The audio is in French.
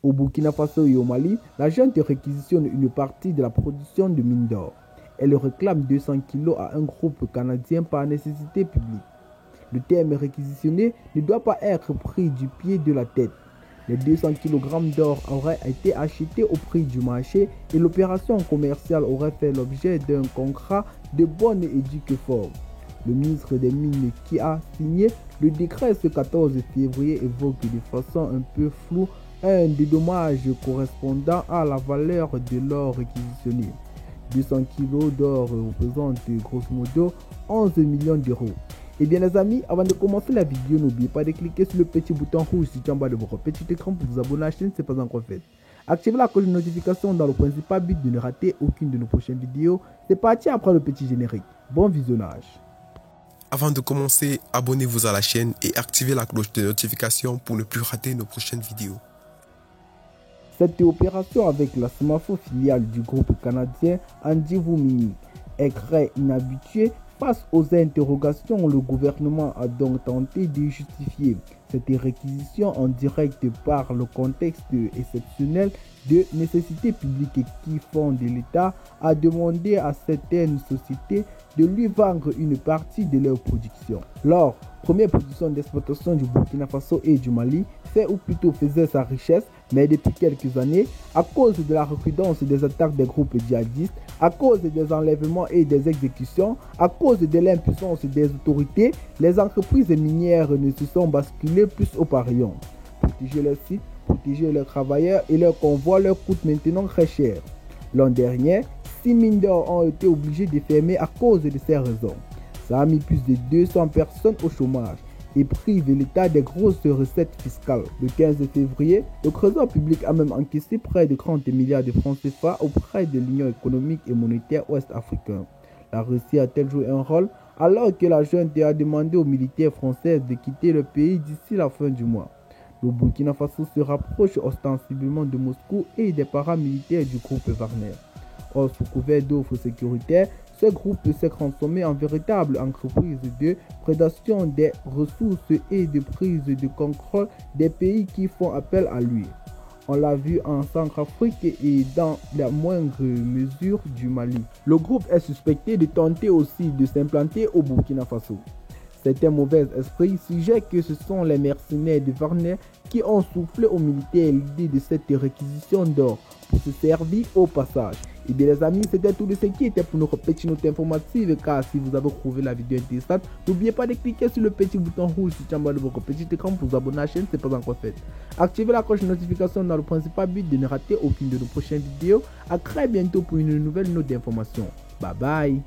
Au Burkina Faso et au Mali, la junte réquisitionne une partie de la production de mines d'or. Elle réclame 200 kg à un groupe canadien par nécessité publique. Le terme réquisitionné ne doit pas être pris du pied de la tête. Les 200 kg d'or auraient été achetés au prix du marché et l'opération commerciale aurait fait l'objet d'un contrat de bonne et due forme. Le ministre des Mines qui a signé le décret ce 14 février évoque de façon un peu floue un dédommage correspondant à la valeur de l'or réquisitionné. 200 kg d'or représentent grosso modo 11 millions d'euros. Et bien les amis, avant de commencer la vidéo, n'oubliez pas de cliquer sur le petit bouton rouge situé en bas de votre petit écran pour vous abonner à la chaîne si ce n'est pas encore fait. Activez la cloche de notification dans le principal but de ne rater aucune de nos prochaines vidéos. C'est parti après le petit générique. Bon visionnage. Avant de commencer, abonnez-vous à la chaîne et activez la cloche de notification pour ne plus rater nos prochaines vidéos. Cette opération avec la Semafo filiale du groupe canadien Andivu Mini est très inhabituée. Face aux interrogations, le gouvernement a donc tenté de justifier cette réquisition en direct par le contexte exceptionnel de nécessité publique qui font de l'État à demander à certaines sociétés de lui vendre une partie de leur production. Leur première production d'exploitation du Burkina Faso et du Mali fait ou plutôt faisait sa richesse, mais depuis quelques années, à cause de la recrudescence des attaques des groupes djihadistes, à cause des enlèvements et des exécutions, à cause de l'impuissance des autorités, les entreprises minières ne se sont basculées plus au parion. Protéger leurs sites, protéger leurs travailleurs et leurs convois leur coûte maintenant très cher. L'an dernier, 6 mines d'or ont été obligées de fermer à cause de ces raisons. Ça a mis plus de 200 personnes au chômage et prive l'État des grosses recettes fiscales. Le 15 février, le Trésor public a même encaissé près de 30 milliards de francs CFA auprès de l'Union économique et monétaire ouest-africaine. La Russie a-t-elle joué un rôle alors que la junte a demandé aux militaires français de quitter le pays d'ici la fin du mois? Le Burkina Faso se rapproche ostensiblement de Moscou et des paramilitaires du groupe Wagner. Or, sous couvert d'offres sécuritaires, ce groupe s'est transformé en véritable entreprise de prédation des ressources et de prise de contrôle des pays qui font appel à lui. On l'a vu en Centrafrique et dans la moindre mesure du Mali. Le groupe est suspecté de tenter aussi de s'implanter au Burkina Faso. Certains mauvais esprits suggèrent que ce sont les mercenaires de Wagner qui ont soufflé aux militaires l'idée de cette réquisition d'or pour se servir au passage. Et bien les amis, c'était tout de ce qui était pour notre petite note informative. Car si vous avez trouvé la vidéo intéressante, n'oubliez pas de cliquer sur le petit bouton rouge situé en bas de votre petit écran pour vous abonner à la chaîne si ce n'est pas encore fait. Activez la cloche de notification dans le principal but de ne rater aucune de nos prochaines vidéos. À très bientôt pour une nouvelle note d'information. Bye bye.